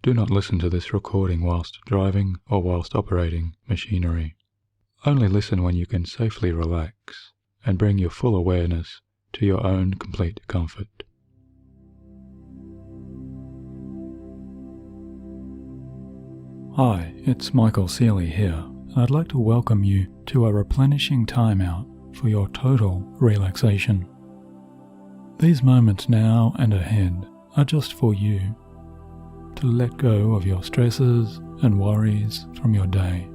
Do not listen to this recording whilst driving or whilst operating machinery. Only listen when you can safely relax and bring your full awareness to your own complete comfort. Hi, it's Michael Seeley here, and I'd like to welcome you to a replenishing timeout for your total relaxation. These moments now and ahead are just for you to let go of your stresses and worries from your day,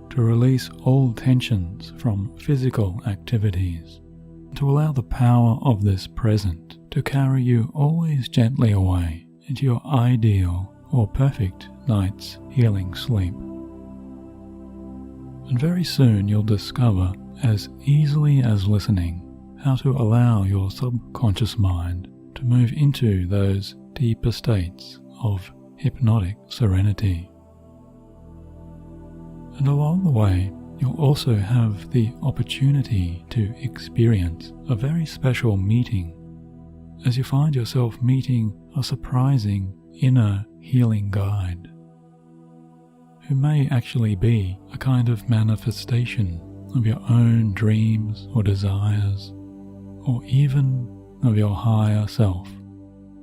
to release all tensions from physical activities, to allow the power of this present to carry you always gently away into your ideal or perfect night's healing sleep. And very soon you'll discover, as easily as listening, how to allow your subconscious mind to move into those deeper states of hypnotic serenity. And along the way, you'll also have the opportunity to experience a very special meeting as you find yourself meeting a surprising inner healing guide who may actually be a kind of manifestation of your own dreams or desires, or even of your higher self,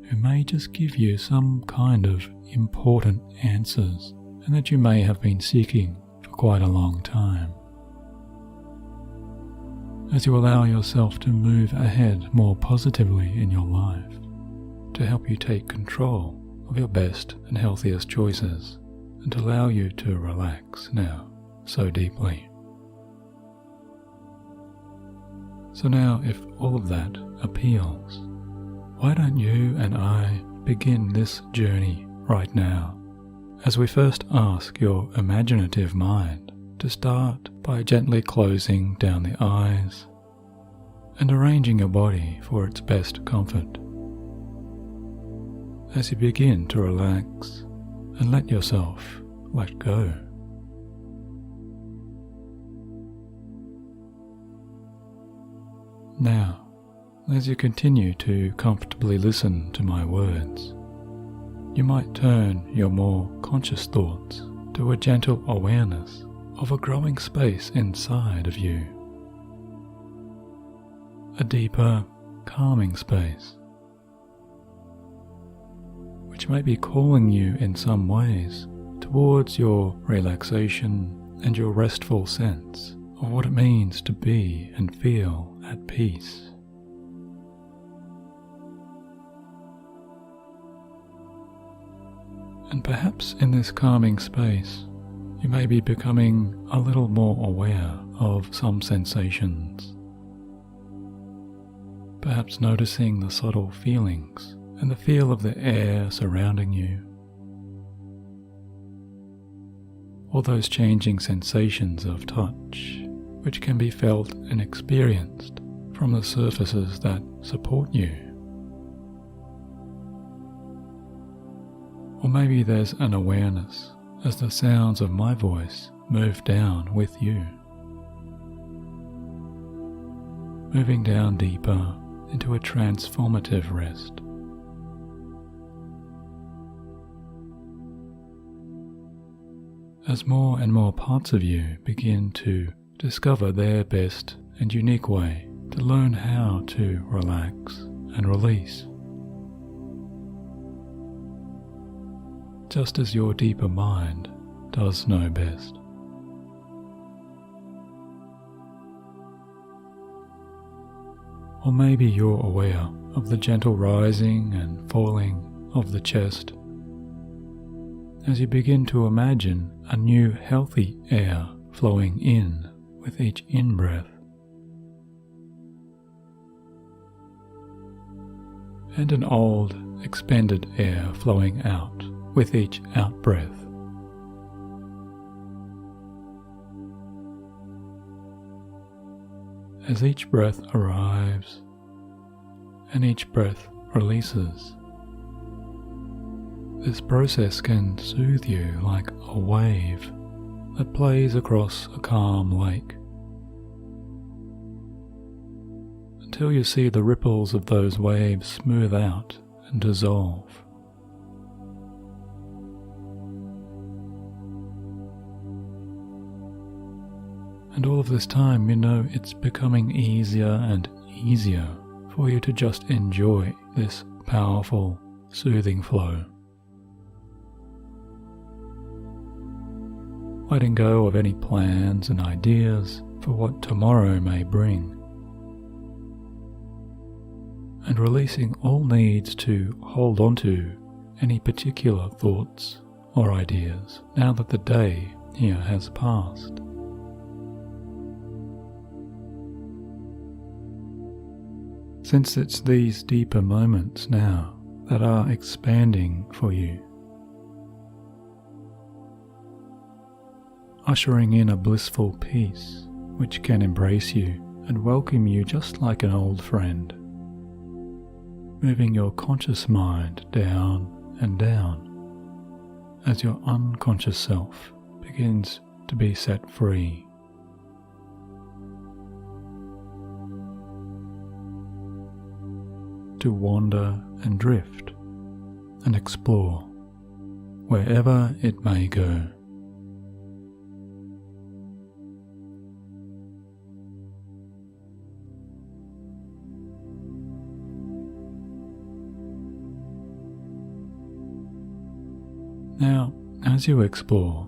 who may just give you some kind of important answers and that you may have been seeking for quite a long time. As you allow yourself to move ahead more positively in your life, to help you take control of your best and healthiest choices, and to allow you to relax now so deeply. So now, if all of that appeals, why don't you and I begin this journey right now, as we first ask your imaginative mind to start by gently closing down the eyes and arranging your body for its best comfort. As you begin to relax and let yourself let go. Now, as you continue to comfortably listen to my words, you might turn your more conscious thoughts to a gentle awareness of a growing space inside of you, a deeper, calming space, which may be calling you in some ways towards your relaxation and your restful sense of what it means to be and feel at peace. And perhaps in this calming space, you may be becoming a little more aware of some sensations. Perhaps noticing the subtle feelings and the feel of the air surrounding you, or those changing sensations of touch which can be felt and experienced from the surfaces that support you. Or maybe there's an awareness as the sounds of my voice move down with you, moving down deeper into a transformative rest. As more and more parts of you begin to discover their best and unique way to learn how to relax and release, just as your deeper mind does know best. Or maybe you're aware of the gentle rising and falling of the chest as you begin to imagine a new healthy air flowing in with each in-breath, and an old, expended air flowing out with each out-breath. As each breath arrives and each breath releases, this process can soothe you like a wave that plays across a calm lake, until you see the ripples of those waves smooth out and dissolve, And all of this time, you know it's becoming easier and easier for you to just enjoy this powerful, soothing flow. Letting go of any plans and ideas for what tomorrow may bring. And releasing all needs to hold on to any particular thoughts or ideas now that the day here has passed. Since it's these deeper moments now that are expanding for you, ushering in a blissful peace which can embrace you and welcome you just like an old friend, moving your conscious mind down and down as your unconscious self begins to be set free. To wander and drift and explore wherever it may go. Now, as you explore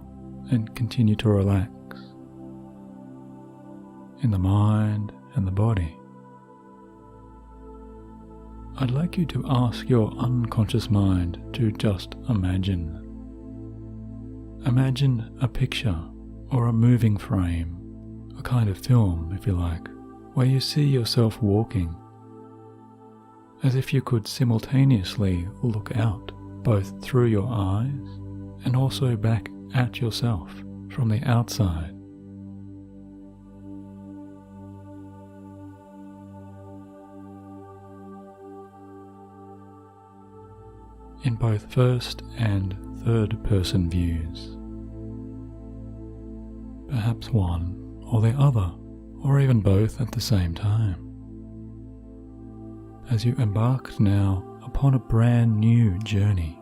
and continue to relax in the mind and the body, I'd like you to ask your unconscious mind to just imagine. Imagine a picture or a moving frame, a kind of film, if you like, where you see yourself walking, as if you could simultaneously look out, both through your eyes and also back at yourself from the outside. In both first and third person views. Perhaps one or the other, or even both at the same time. As you embarked now upon a brand new journey.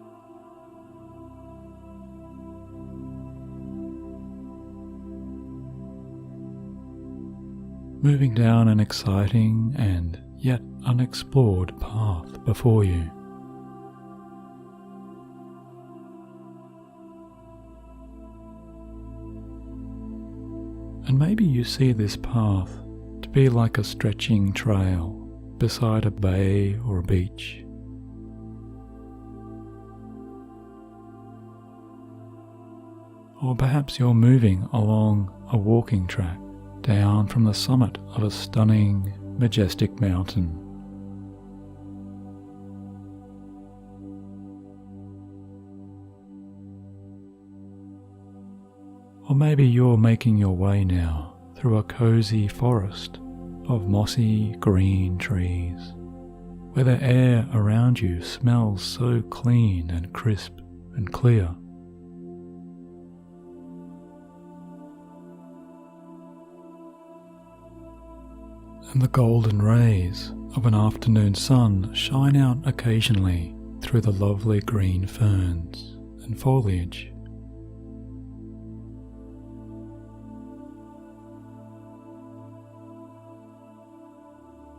Moving down an exciting and yet unexplored path before you. And maybe you see this path to be like a stretching trail beside a bay or a beach. Or perhaps you're moving along a walking track down from the summit of a stunning, majestic mountain. Or maybe you're making your way now through a cozy forest of mossy green trees, where the air around you smells so clean and crisp and clear. And the golden rays of an afternoon sun shine out occasionally through the lovely green ferns and foliage.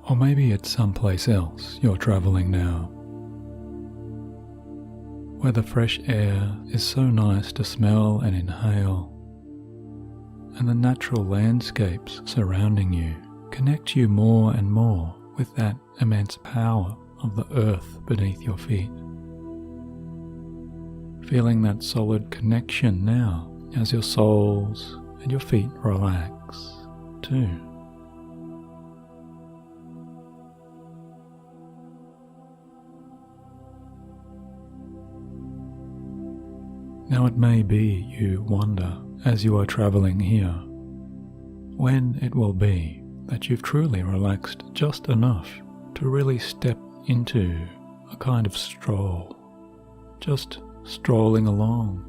Or maybe it's someplace else you're travelling now, where the fresh air is so nice to smell and inhale, and the natural landscapes surrounding you connect you more and more with that immense power of the earth beneath your feet. Feeling that solid connection now as your soles and your feet relax too. Now it may be you wonder as you are travelling here when it will be that you've truly relaxed just enough to really step into a kind of stroll, just strolling along,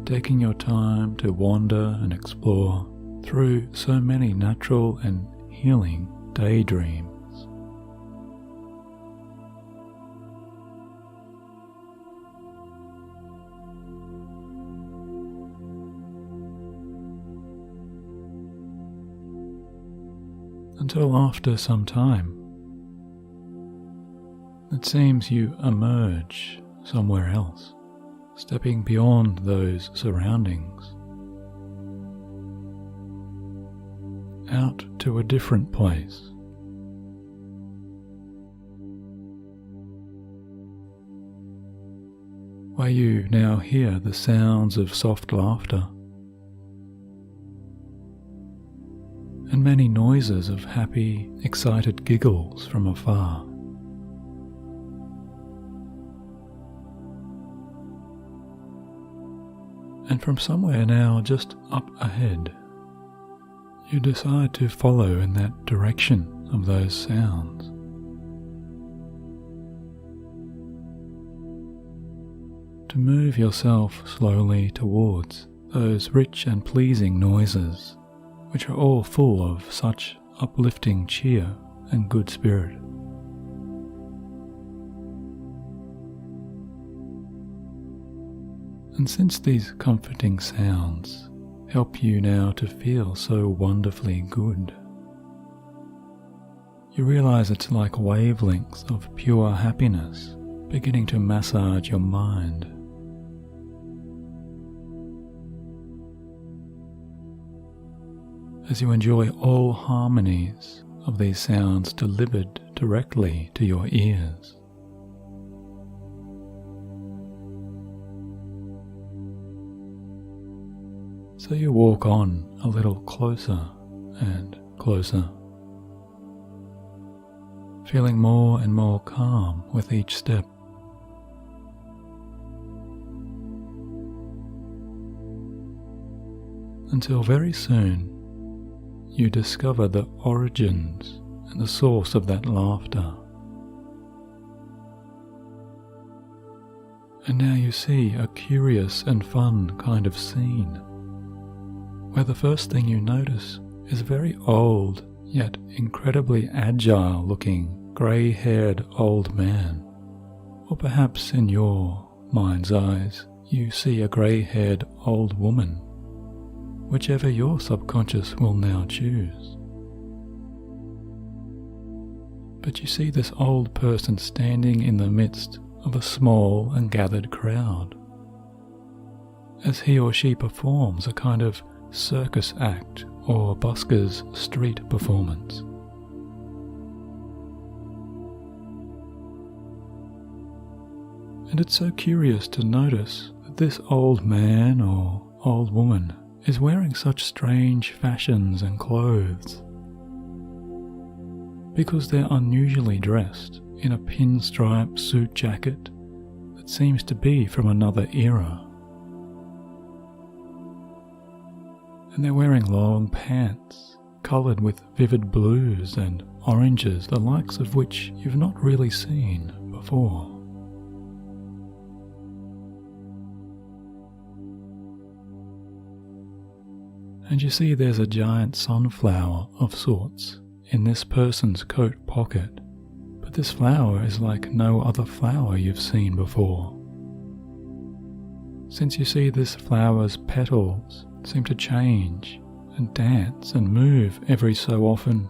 taking your time to wander and explore through so many natural and healing daydreams. until after some time, it seems you emerge somewhere else, stepping beyond those surroundings, out to a different place. Where you now hear the sounds of soft laughter and many noises of happy, excited giggles from afar. And from somewhere now just up ahead, you decide to follow in that direction of those sounds. To move yourself slowly towards those rich and pleasing noises, which are all full of such uplifting cheer and good spirit. And since these comforting sounds help you now to feel so wonderfully good, you realize it's like wavelengths of pure happiness beginning to massage your mind. As you enjoy all harmonies of these sounds delivered directly to your ears. So you walk on a little closer and closer, feeling more and more calm with each step. Until very soon, you discover the origins and the source of that laughter. And now you see a curious and fun kind of scene, where the first thing you notice is a very old, yet incredibly agile looking, grey-haired old man. Or perhaps in your mind's eyes, you see a grey-haired old woman, whichever your subconscious will now choose. But you see this old person standing in the midst of a small and gathered crowd, as he or she performs a kind of circus act or busker's street performance. And it's so curious to notice that this old man or old woman is wearing such strange fashions and clothes, because they're unusually dressed in a pinstripe suit jacket that seems to be from another era. And they're wearing long pants coloured with vivid blues and oranges, the likes of which you've not really seen before. And you see there's a giant sunflower of sorts in this person's coat pocket, but this flower is like no other flower you've seen before. Since you see this flower's petals seem to change and dance and move every so often,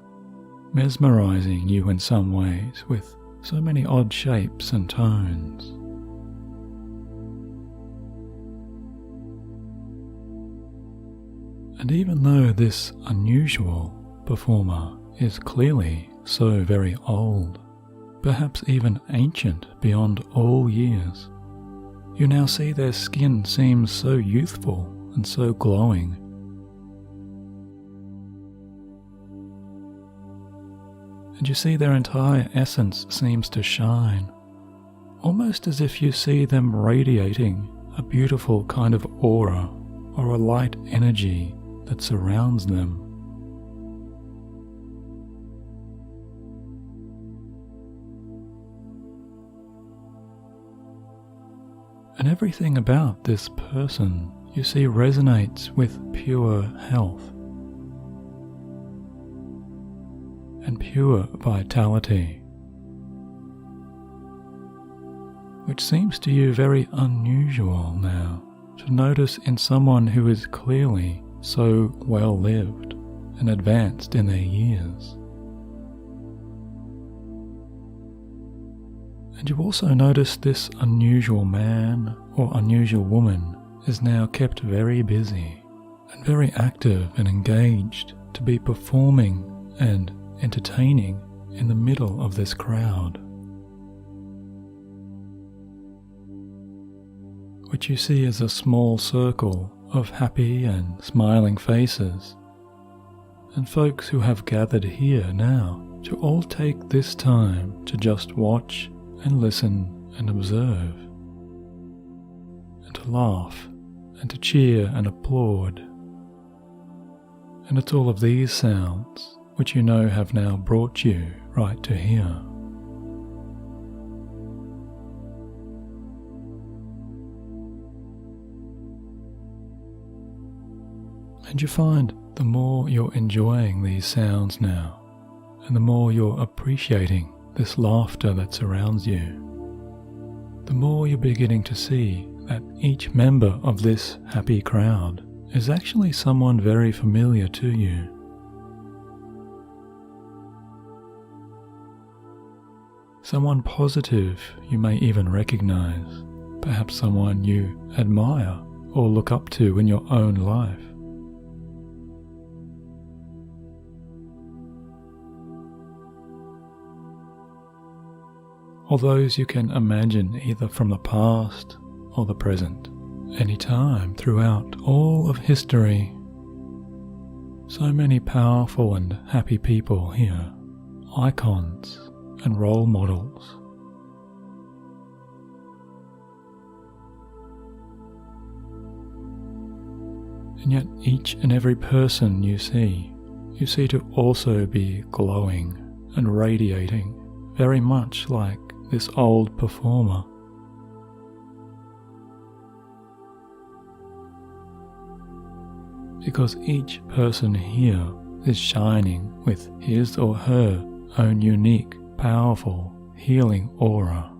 mesmerizing you in some ways with so many odd shapes and tones. And even though this unusual performer is clearly so very old, perhaps even ancient beyond all years, you now see their skin seems so youthful and so glowing. And you see their entire essence seems to shine, almost as if you see them radiating a beautiful kind of aura or a light energy that surrounds them. And everything about this person you see resonates with pure health and pure vitality, which seems to you very unusual now to notice in someone who is clearly so well lived and advanced in their years. And you also notice this unusual man or unusual woman is now kept very busy and very active and engaged to be performing and entertaining in the middle of this crowd, which you see as a small circle of happy and smiling faces, and folks who have gathered here now to all take this time to just watch and listen and observe, and to laugh and to cheer and applaud. And it's all of these sounds which you know have now brought you right to here. And you find the more you're enjoying these sounds now, and the more you're appreciating this laughter that surrounds you, the more you're beginning to see that each member of this happy crowd is actually someone very familiar to you. Someone positive you may even recognize, perhaps someone you admire or look up to in your own life. Or those you can imagine either from the past or the present, any time throughout all of history. So many powerful and happy people here, icons and role models. And yet each and every person you see to also be glowing and radiating, very much like this old performer. Because each person here is shining with his or her own unique, powerful, healing aura.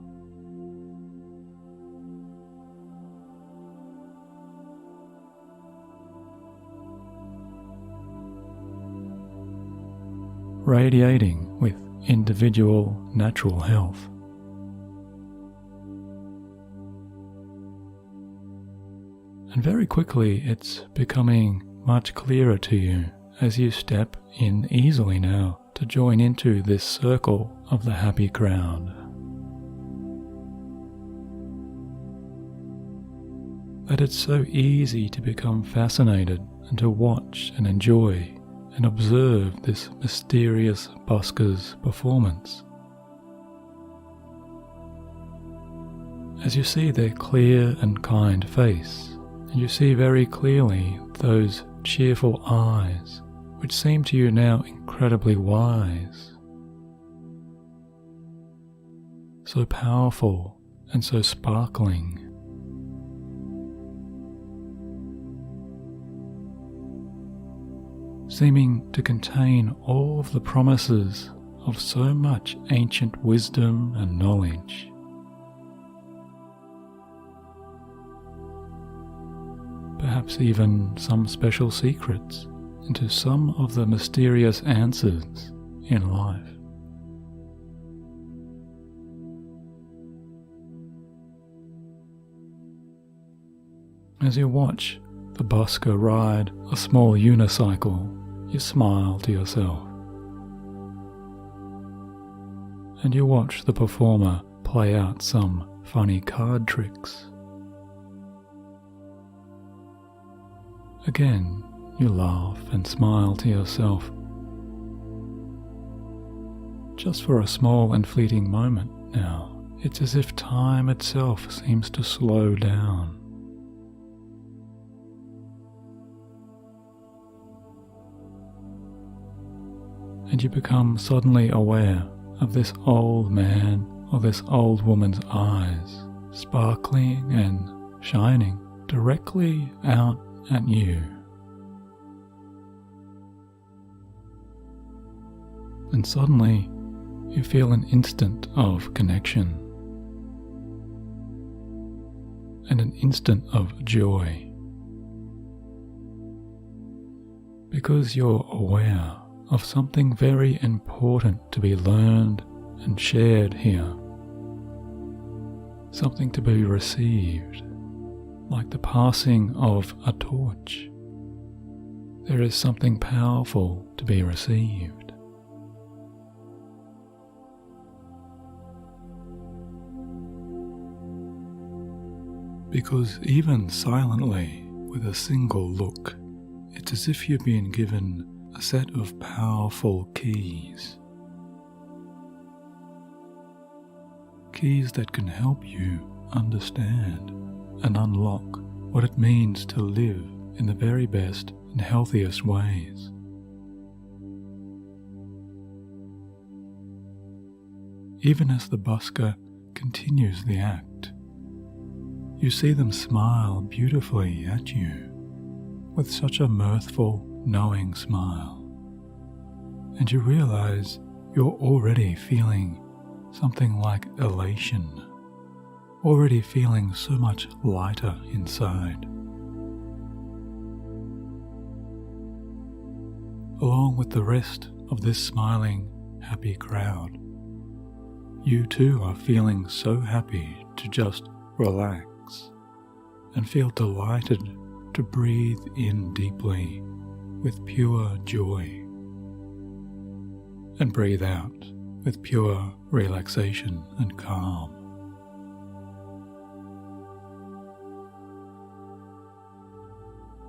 Radiating with individual natural health. And very quickly it's becoming much clearer to you as you step in easily now to join into this circle of the happy crowd. That it's so easy to become fascinated and to watch and enjoy and observe this mysterious busker's performance. As you see their clear and kind face, and you see very clearly those cheerful eyes, which seem to you now incredibly wise, so powerful and so sparkling. Seeming to contain all of the promises of so much ancient wisdom and knowledge. Perhaps even some special secrets into some of the mysterious answers in life. As you watch the busker ride a small unicycle, you smile to yourself. And you watch the performer play out some funny card tricks. Again, you laugh and smile to yourself, just for a small and fleeting moment now. It's as if time itself seems to slow down. And you become suddenly aware of this old man or this old woman's eyes, sparkling and shining directly out at you. And suddenly you feel an instant of connection and an instant of joy, because you're aware of something very important to be learned and shared here. something to be received, like the passing of a torch. There is something powerful to be received. Because even silently, with a single look, it's as if you've been given a set of powerful keys. Keys that can help you understand and unlock what it means to live in the very best and healthiest ways. Even as the busker continues the act, you see them smile beautifully at you with such a mirthful, knowing smile, and you realize you're already feeling something like elation, already feeling so much lighter inside. Along with the rest of this smiling, happy crowd, you too are feeling so happy to just relax and feel delighted to breathe in deeply with pure joy and breathe out with pure relaxation and calm.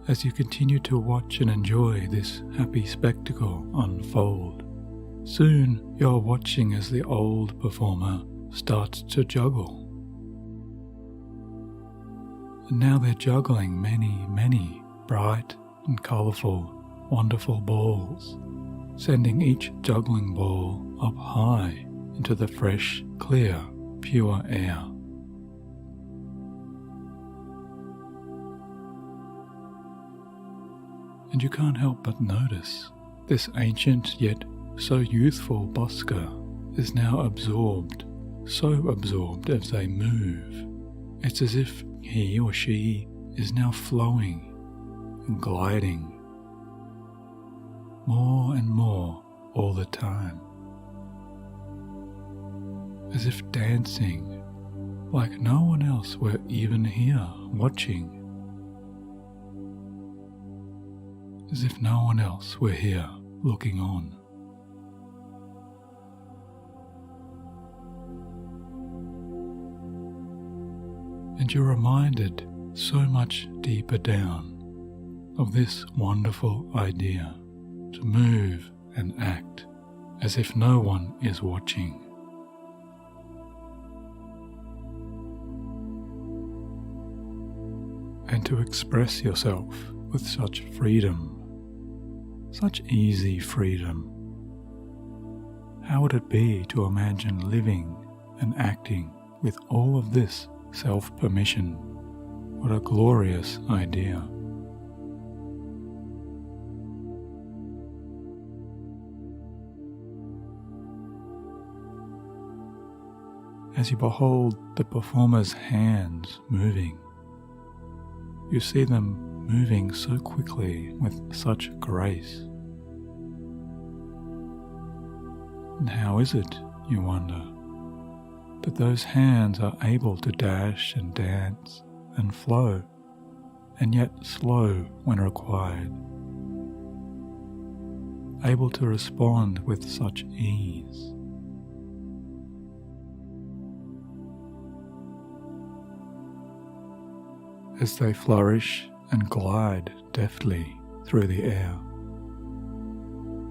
As you continue to watch and enjoy this happy spectacle unfold, soon you're watching as the old performer starts to juggle. And now they're juggling many bright and colourful, wonderful balls, sending each juggling ball up high into the fresh, clear, pure air. And you can't help but notice this ancient yet so youthful busker is now absorbed, so absorbed as they move. It's as if he or she is now flowing and gliding more and more all the time, as if dancing like no one else were even here watching, as if no one else were here looking on. And you're reminded so much deeper down of this wonderful idea to move and act as if no one is watching. And to express yourself with such freedom, such easy freedom. How would it be to imagine living and acting with all of this self-permission? What a glorious idea. As you behold the performer's hands moving, you see them moving so quickly with such grace. And how is it, you wonder, that those hands are able to dash and dance and flow, and yet slow when required, able to respond with such ease? As they flourish and glide deftly through the air,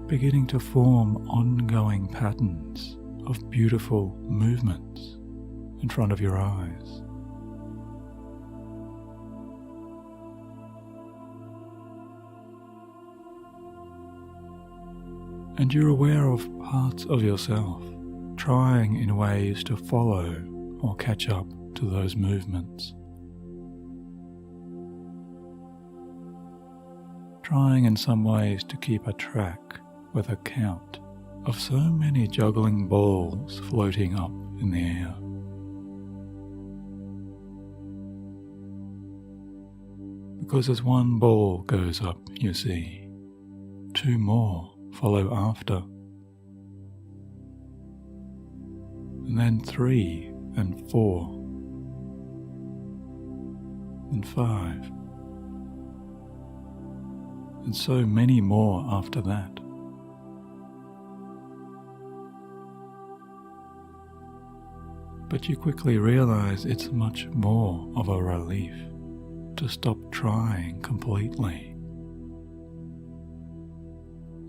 beginning to form ongoing patterns of beautiful movements in front of your eyes. And you're aware of parts of yourself trying in ways to follow or catch up to those movements. Trying in some ways to keep a track with a count of so many juggling balls floating up in the air. Because as one ball goes up, you see, two more follow after, and then 3 and 4, and 5. And so many more after that. But you quickly realize it's much more of a relief to stop trying completely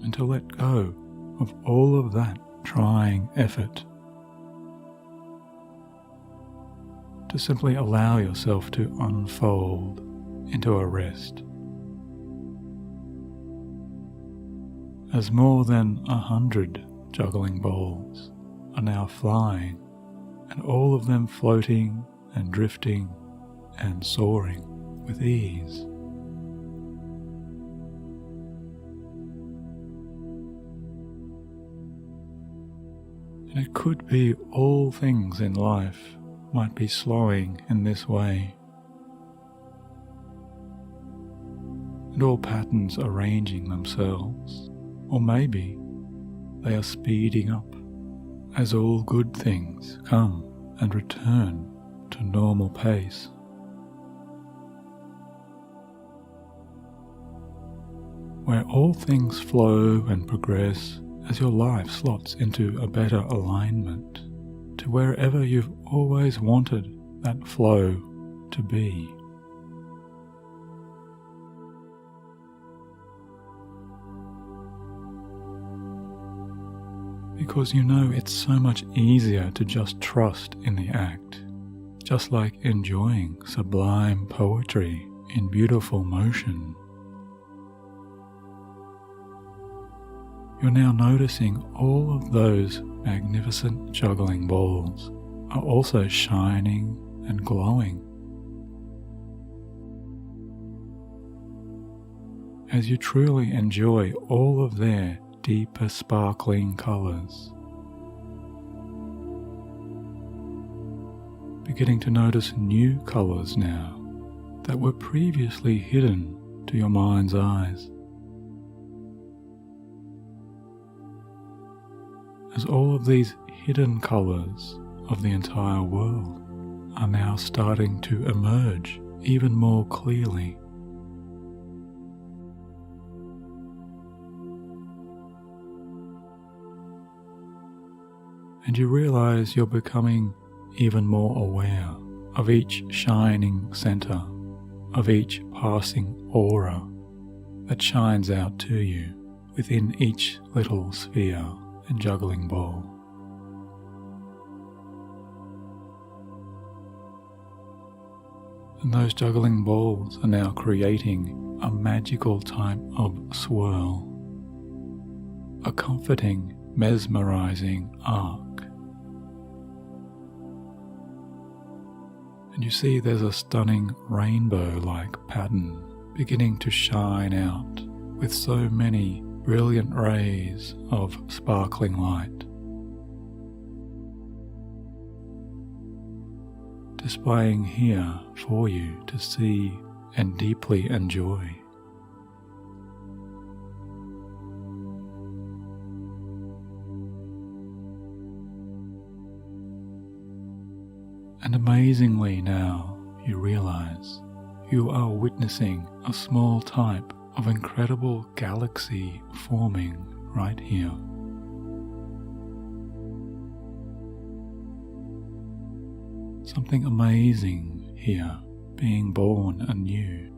and to let go of all of that trying effort, to simply allow yourself to unfold into a rest. As more than 100 juggling balls are now flying, and all of them floating and drifting and soaring with ease. And it could be all things in life might be slowing in this way, and all patterns arranging themselves, or maybe they are speeding up as all good things come and return to normal pace. Where all things flow and progress as your life slots into a better alignment to wherever you've always wanted that flow to be. Because you know it's so much easier to just trust in the act, just like enjoying sublime poetry in beautiful motion. You're now noticing all of those magnificent juggling balls are also shining and glowing. As you truly enjoy all of their deeper sparkling colours, beginning to notice new colours now that were previously hidden to your mind's eyes. As all of these hidden colours of the entire world are now starting to emerge even more clearly. And you realize you're becoming even more aware of each shining center, of each passing aura that shines out to you within each little sphere and juggling ball. And those juggling balls are now creating a magical type of swirl, a comforting, mesmerizing arc. And you see there's a stunning rainbow-like pattern beginning to shine out with so many brilliant rays of sparkling light, displaying here for you to see and deeply enjoy. And amazingly now you realize you are witnessing a small type of incredible galaxy forming right here. Something amazing here being born anew.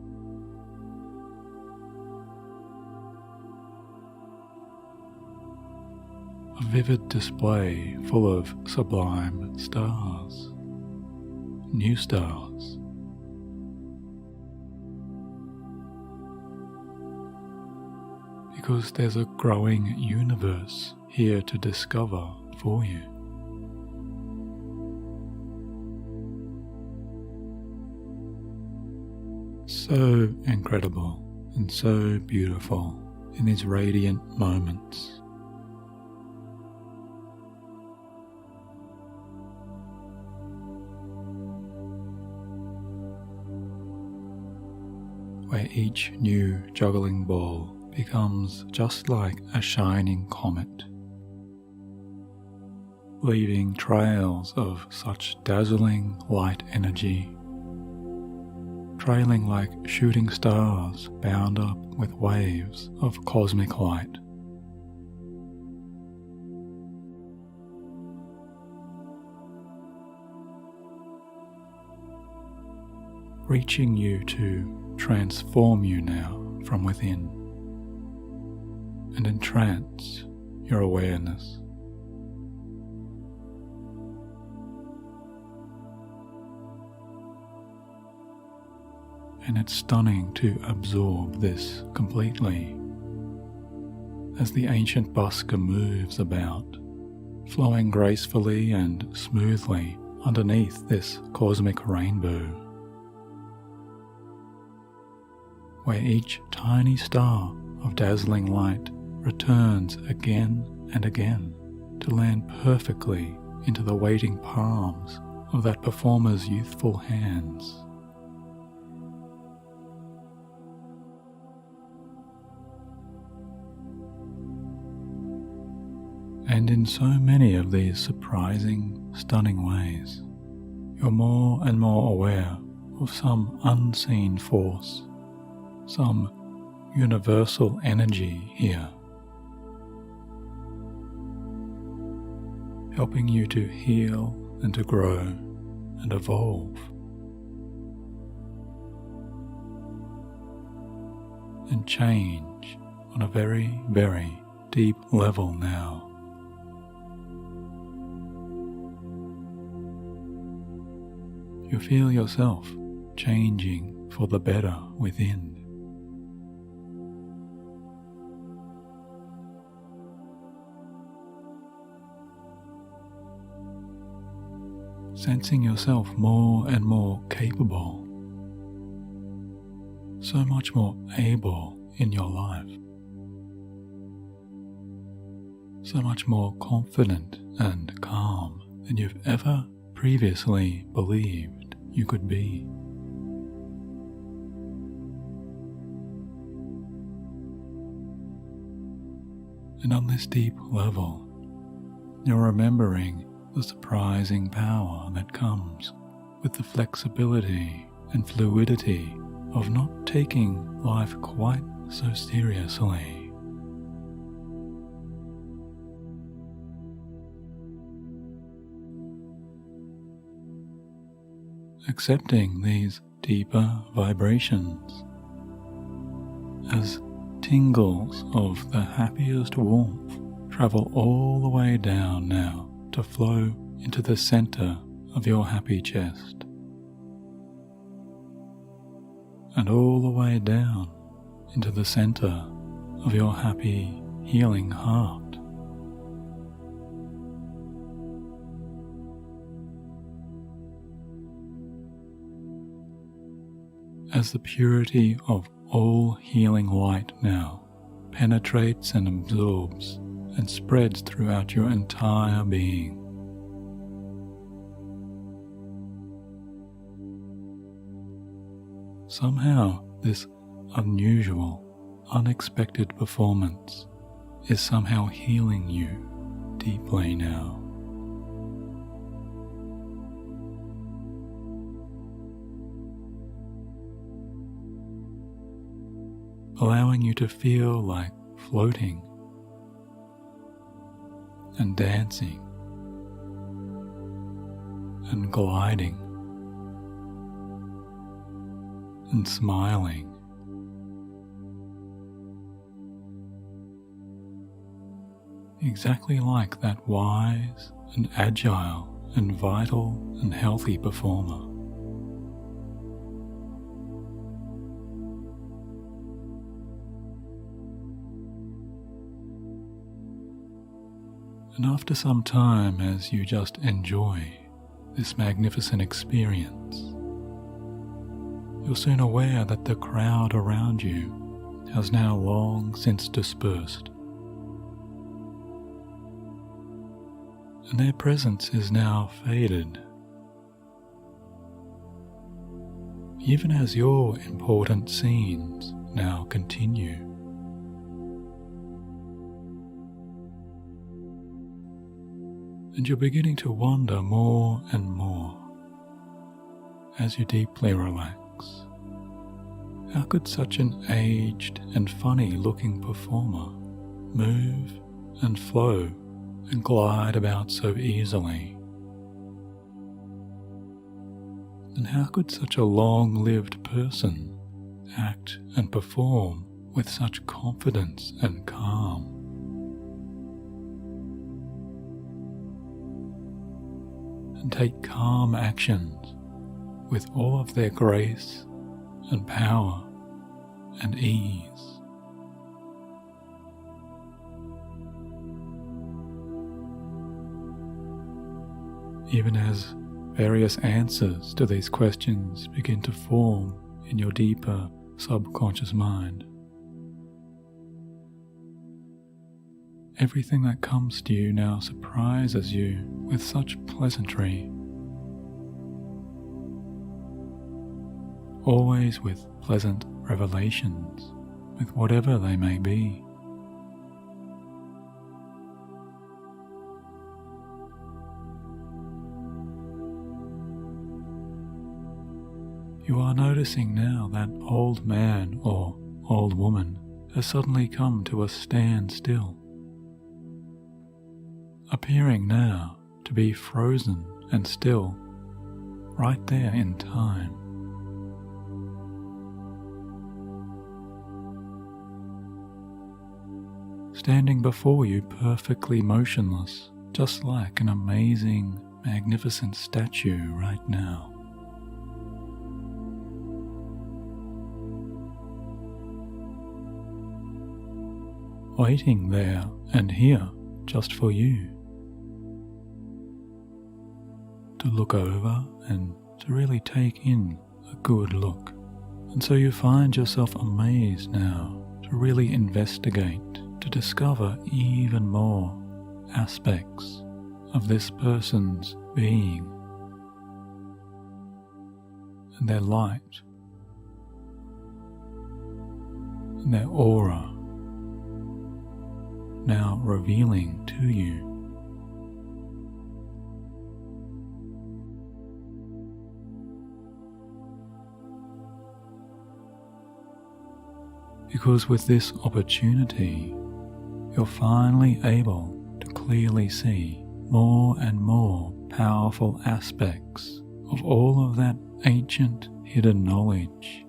A vivid display full of sublime stars, new stars. Because there's a growing universe here to discover for you. So incredible and so beautiful in these radiant moments. Where each new juggling ball becomes just like a shining comet, leaving trails of such dazzling light energy, trailing like shooting stars bound up with waves of cosmic light. Reaching you to transform you now from within and entrance your awareness. And it's stunning to absorb this completely as the ancient busker moves about, flowing gracefully and smoothly underneath this cosmic rainbow, where each tiny star of dazzling light returns again and again to land perfectly into the waiting palms of that performer's youthful hands. And in so many of these surprising, stunning ways, you're more and more aware of some unseen force, some universal energy here, helping you to heal and to grow and evolve, and change on a very, very deep level now. You feel yourself changing for the better within. Sensing yourself more and more capable, so much more able in your life, so much more confident and calm than you've ever previously believed you could be. And on this deep level, you're remembering the surprising power that comes with the flexibility and fluidity of not taking life quite so seriously. Accepting these deeper vibrations as tingles of the happiest warmth travel all the way down now to flow into the center of your happy chest, and all the way down into the center of your happy, healing heart. As the purity of all healing light now penetrates and absorbs and spreads throughout your entire being. Somehow this unusual, unexpected performance is somehow healing you deeply now. Allowing you to feel like floating and dancing and gliding and smiling, exactly like that wise and agile and vital and healthy performer. And after some time, as you just enjoy this magnificent experience, you're soon aware that the crowd around you has now long since dispersed, and their presence is now faded, even as your important scenes now continue. And you're beginning to wonder more and more as you deeply relax How could such an aged and funny-looking performer move and flow and glide about so easily? And how could such a long-lived person act and perform with such confidence and calm? And take calm actions with all of their grace and power and ease. Even as various answers to these questions begin to form in your deeper subconscious mind, everything that comes to you now surprises you with such pleasantry, always with pleasant revelations, with whatever they may be. You are noticing now that old man or old woman has suddenly come to a standstill, appearing now to be frozen and still, right there in time. Standing before you perfectly motionless, just like an amazing, magnificent statue right now. Waiting there and here just for you to look over and to really take in a good look. And so you find yourself amazed now to really investigate, to discover even more aspects of this person's being and their light and their aura now revealing to you. Because with this opportunity, you're finally able to clearly see more and more powerful aspects of all of that ancient hidden knowledge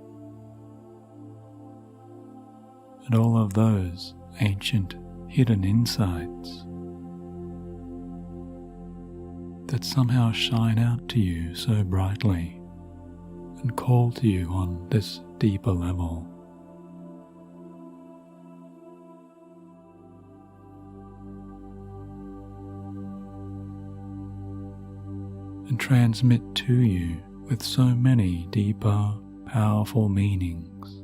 and all of those ancient hidden insights that somehow shine out to you so brightly and call to you on this deeper level. And transmit to you with so many deeper, powerful meanings.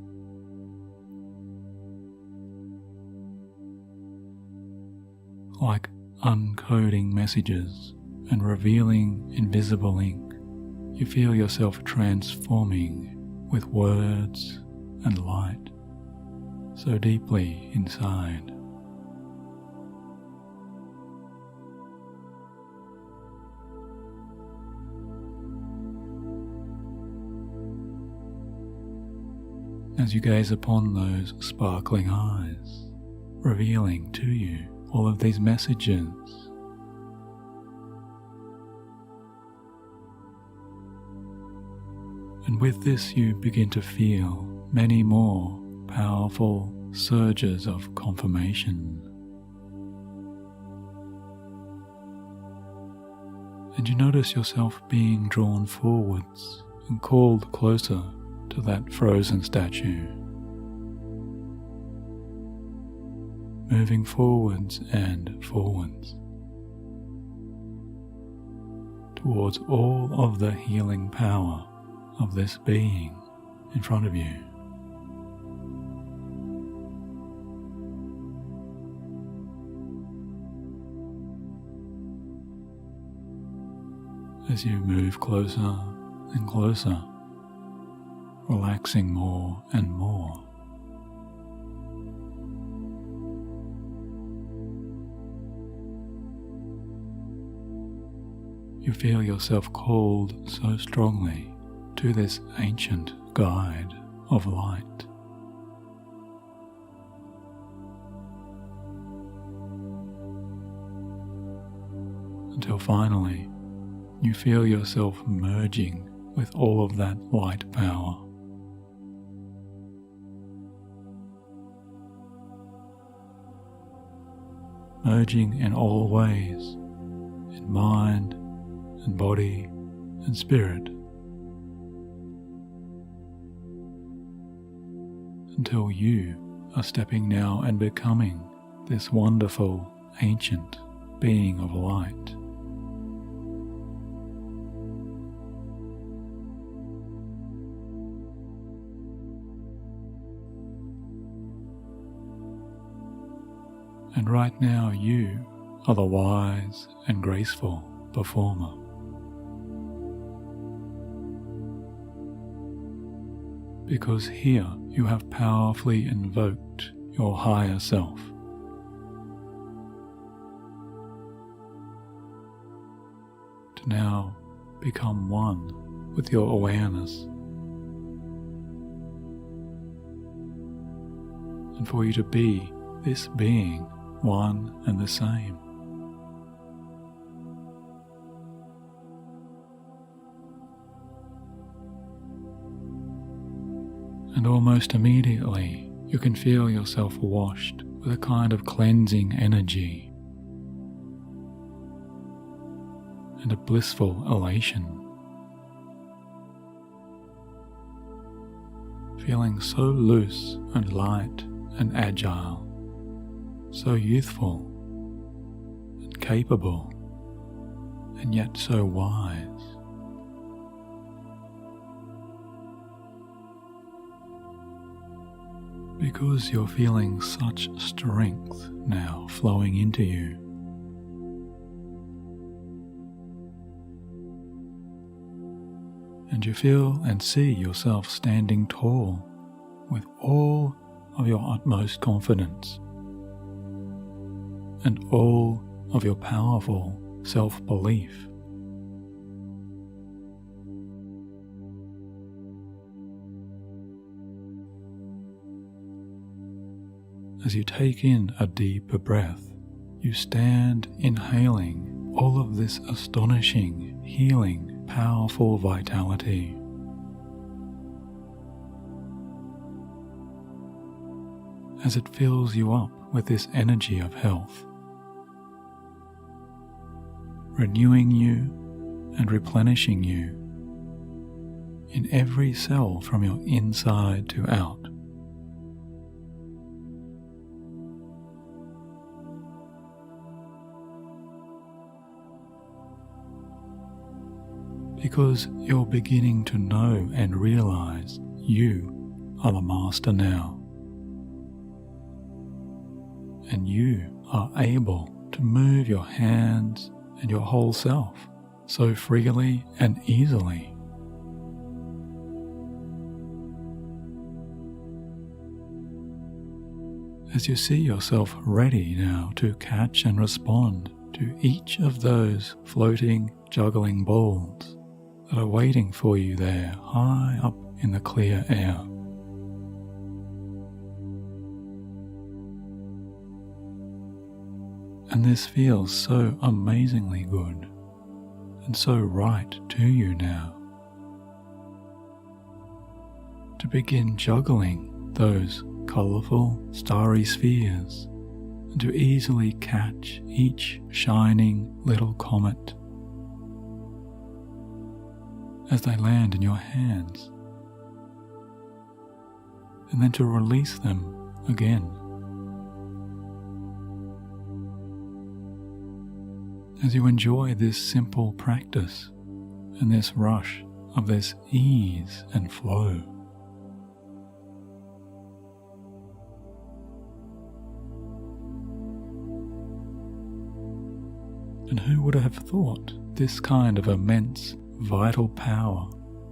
Like uncoding messages and revealing invisible ink, you feel yourself transforming with words and light so deeply inside. As you gaze upon those sparkling eyes, revealing to you all of these messages, and with this you begin to feel many more powerful surges of confirmation. And you notice yourself being drawn forwards and called closer to that frozen statue, moving forwards and forwards towards all of the healing power of this being in front of you. As you move closer and closer, relaxing more and more. You feel yourself called so strongly to this ancient guide of light. Until finally, you feel yourself merging with all of that light power. Merging in all ways, in mind and body and spirit, until you are stepping now and becoming this wonderful, ancient being of light. And right now you are the wise and graceful performer. Because here you have powerfully invoked your higher self. To now become one with your awareness. And for you to be this being one and the same. And almost immediately you can feel yourself washed with a kind of cleansing energy and a blissful elation. Feeling so loose and light and agile, so youthful and capable, and yet so wise. Because you're feeling such strength now flowing into you. And you feel and see yourself standing tall with all of your utmost confidence and all of your powerful self-belief. As you take in a deeper breath, you stand inhaling all of this astonishing, healing, powerful vitality. As it fills you up with this energy of health, renewing you and replenishing you in every cell from your inside to out. Because you're beginning to know and realize you are the master now. And you are able to move your hands and your whole self so freely and easily. As you see yourself ready now to catch and respond to each of those floating, juggling balls that are waiting for you there high up in the clear air. And this feels so amazingly good and so right to you now. To begin juggling those colourful, starry spheres and to easily catch each shining little comet as they land in your hands, and then to release them again. As you enjoy this simple practice and this rush of this ease and flow. And who would have thought this kind of immense vital power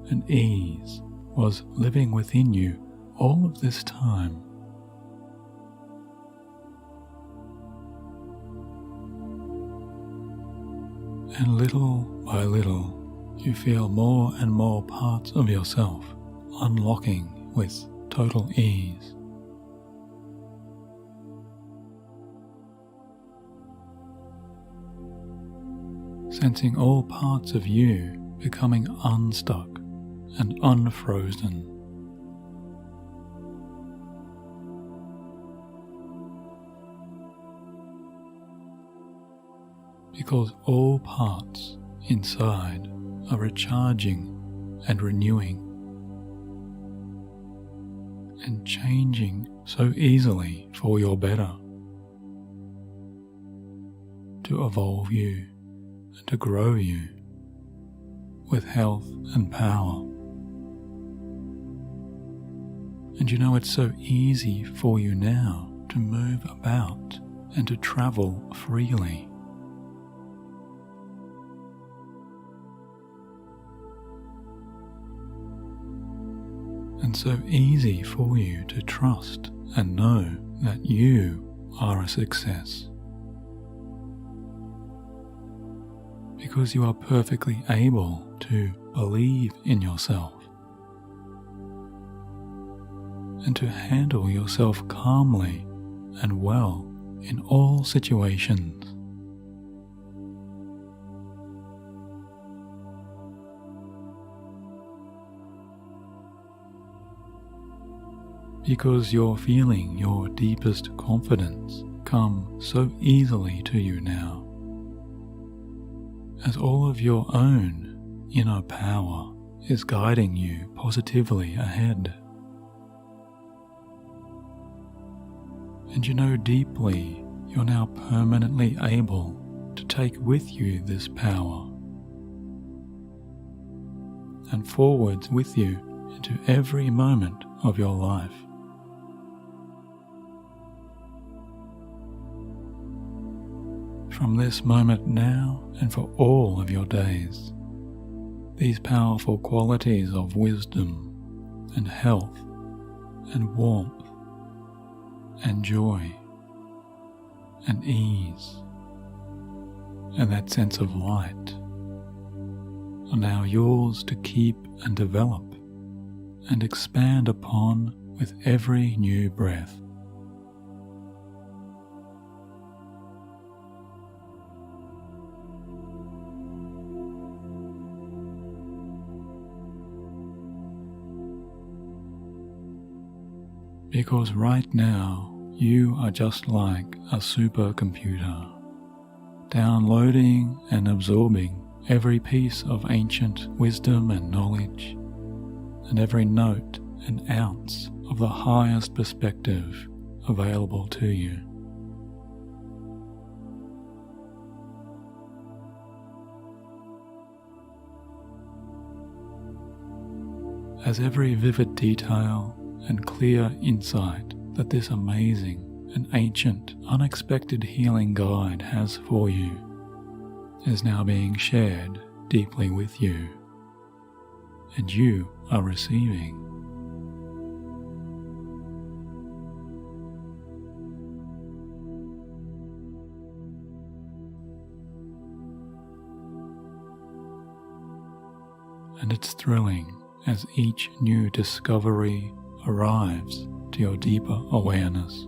and ease was living within you all of this time? And little by little, you feel more and more parts of yourself unlocking with total ease. Sensing all parts of you becoming unstuck and unfrozen. Because all parts inside are recharging and renewing and changing so easily for your better, to evolve you and to grow you with health and power. And you know it's so easy for you now to move about and to travel freely. And so easy for you to trust and know that you are a success. Because you are perfectly able to believe in yourself and to handle yourself calmly and well in all situations. Because you're feeling your deepest confidence come so easily to you now, as all of your own inner power is guiding you positively ahead. And you know deeply you're now permanently able to take with you this power and forwards with you into every moment of your life. From this moment now and for all of your days, these powerful qualities of wisdom and health and warmth and joy and ease and that sense of light are now yours to keep and develop and expand upon with every new breath. Because right now you are just like a supercomputer, downloading and absorbing every piece of ancient wisdom and knowledge, and every note and ounce of the highest perspective available to you. As every vivid detail and clear insight that this amazing and ancient, unexpected healing guide has for you is now being shared deeply with you, and you are receiving. And it's thrilling as each new discovery arrives to your deeper awareness.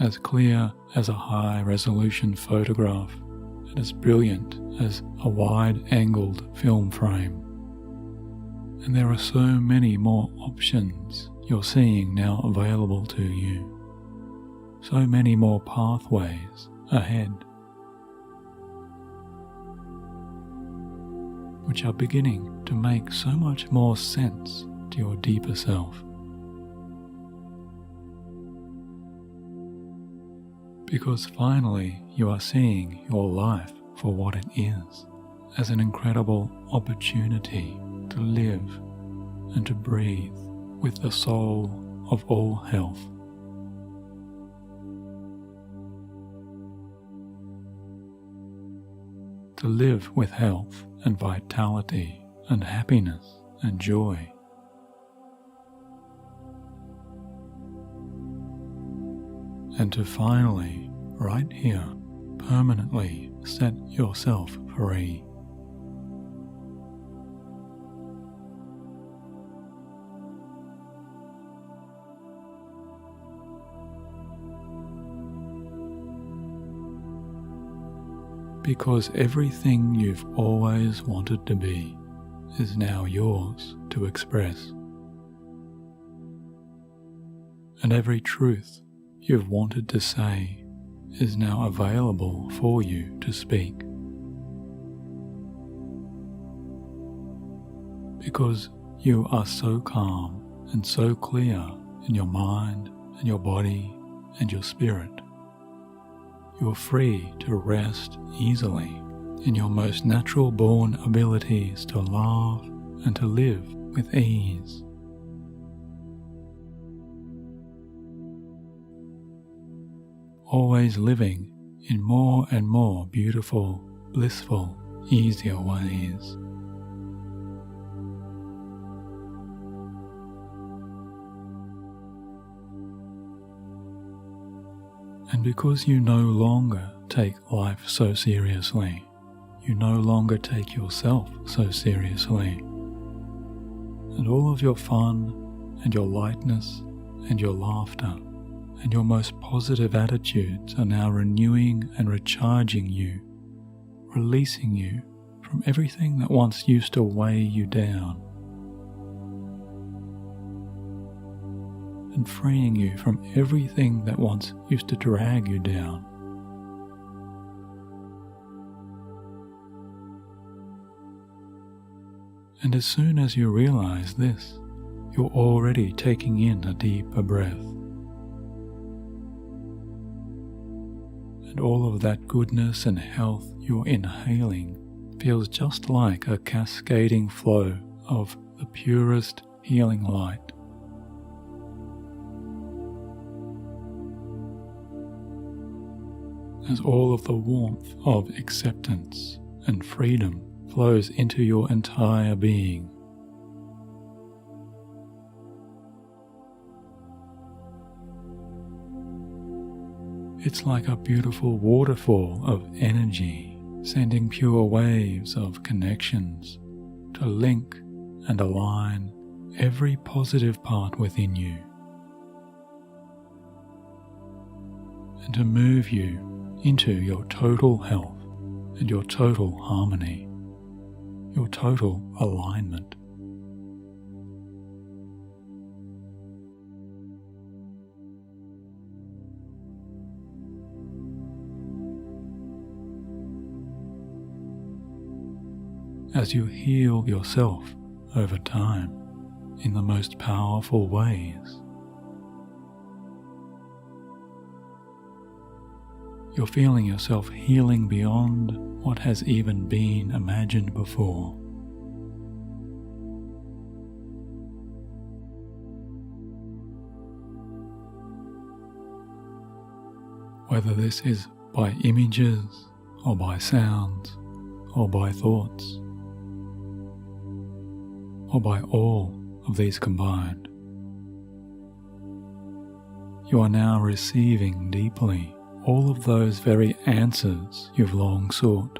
As clear as a high-resolution photograph and as brilliant as a wide-angled film frame. And there are so many more options you're seeing now available to you. So many more pathways ahead, which are beginning to make so much more sense to your deeper self. Because finally you are seeing your life for what it is, as an incredible opportunity to live and to breathe with the soul of all health. To live with health and vitality and happiness and joy. And to finally right here, permanently set yourself free. Because everything you've always wanted to be is now yours to express. And every truth you've wanted to say is now available for you to speak. Because you are so calm and so clear in your mind and your body and your spirit, you are free to rest easily in your most natural born abilities to love and to live with ease. Always living in more and more beautiful, blissful, easier ways. And because you no longer take life so seriously, you no longer take yourself so seriously, and all of your fun and your lightness and your laughter and your most positive attitudes are now renewing and recharging you, releasing you from everything that once used to weigh you down, and freeing you from everything that once used to drag you down. And as soon as you realize this, you're already taking in a deeper breath. And all of that goodness and health you're inhaling feels just like a cascading flow of the purest healing light. As all of the warmth of acceptance and freedom flows into your entire being. It's like a beautiful waterfall of energy, sending pure waves of connections to link and align every positive part within you, and to move you into your total health and your total harmony, your total alignment. As you heal yourself over time in the most powerful ways, you're feeling yourself healing beyond what has even been imagined before. Whether this is by images, or by sounds, or by thoughts, or by all of these combined, you are now receiving deeply all of those very answers you've long sought.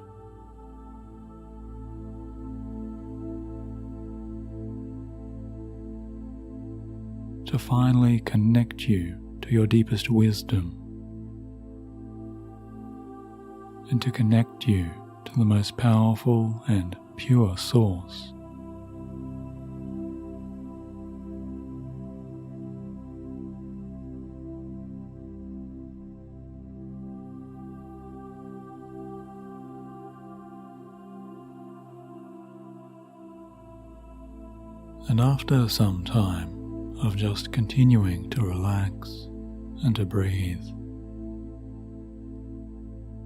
To finally connect you to your deepest wisdom, and to connect you to the most powerful and pure source. And after some time of just continuing to relax and to breathe,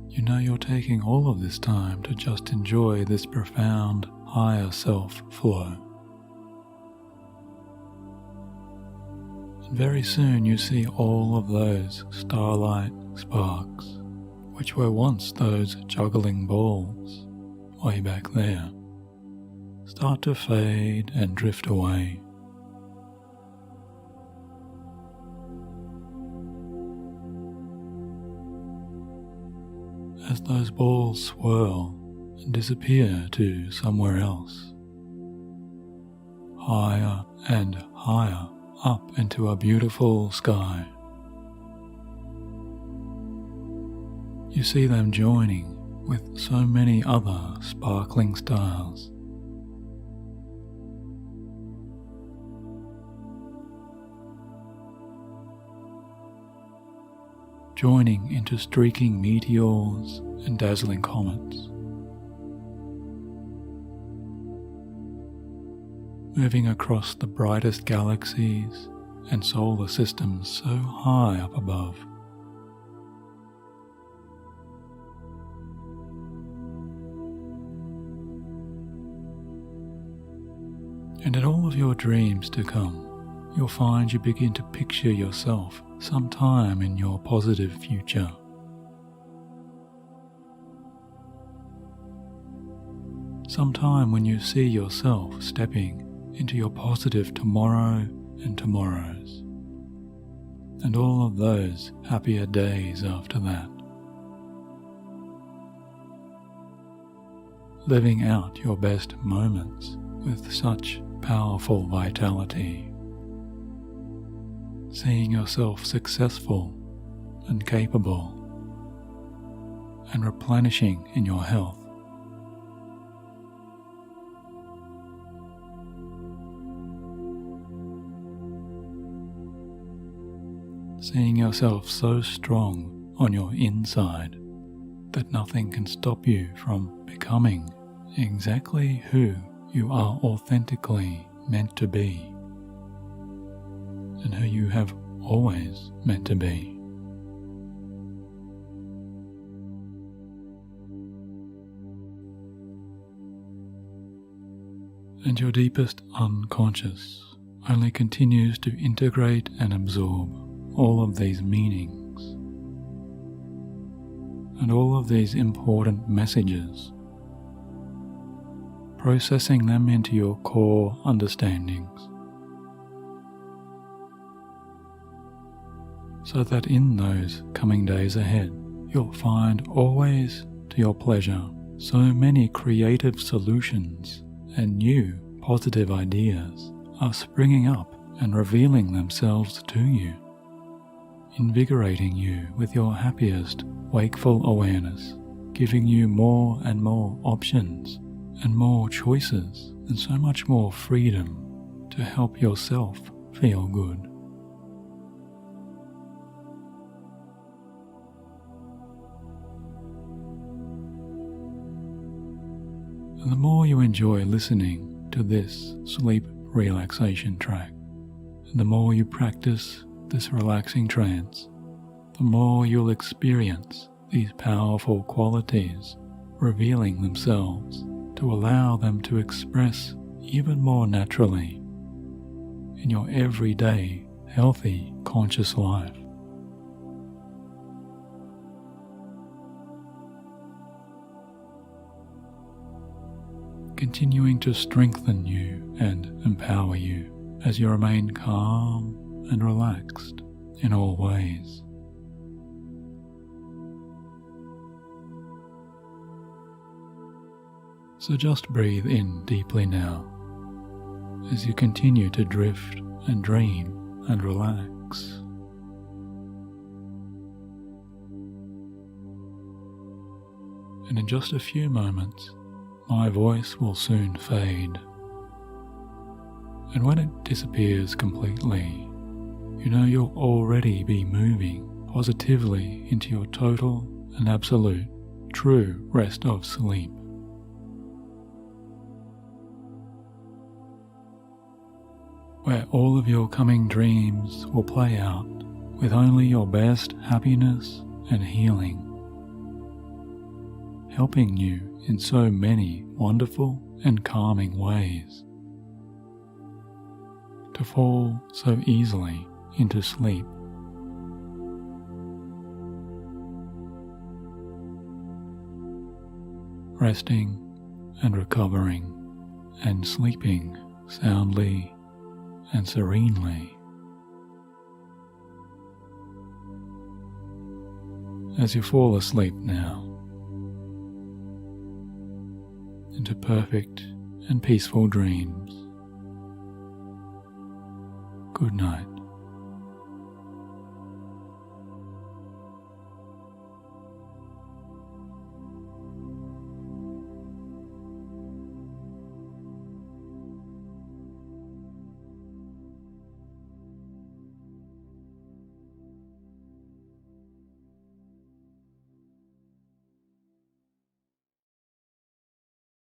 you know you're taking all of this time to just enjoy this profound higher self flow. And very soon you see all of those starlight sparks, which were once those juggling balls way back there, start to fade and drift away. as those balls swirl and disappear to somewhere else, higher and higher up into a beautiful sky. You see them joining with so many other sparkling stars. Joining into streaking meteors and dazzling comets. Moving across the brightest galaxies and solar systems so high up above. And in all of your dreams to come, you'll find you begin to picture yourself sometime in your positive future. Sometime when you see yourself stepping into your positive tomorrow and tomorrows, and all of those happier days after that. Living out your best moments with such powerful vitality. Seeing yourself successful and capable, and replenishing in your health. Seeing yourself so strong on your inside that nothing can stop you from becoming exactly who you are authentically meant to be, and who you have always meant to be. And your deepest unconscious only continues to integrate and absorb all of these meanings and all of these important messages, processing them into your core understandings, so that in those coming days ahead, you'll find always to your pleasure so many creative solutions and new positive ideas are springing up and revealing themselves to you, invigorating you with your happiest wakeful awareness, giving you more and more options and more choices and so much more freedom to help yourself feel good. And the more you enjoy listening to this sleep relaxation track, and the more you practice this relaxing trance, the more you'll experience these powerful qualities revealing themselves to allow them to express even more naturally in your everyday, healthy, conscious life. Continuing to strengthen you and empower you as you remain calm and relaxed in all ways. So just breathe in deeply now as you continue to drift and dream and relax. And in just a few moments, my voice will soon fade. And when it disappears completely, you know you'll already be moving positively into your total and absolute true rest of sleep. Where all of your coming dreams will play out with only your best happiness and healing, helping you in so many wonderful and calming ways to fall so easily into sleep. Resting and recovering and sleeping soundly and serenely. As you fall asleep now, into perfect and peaceful dreams. Good night.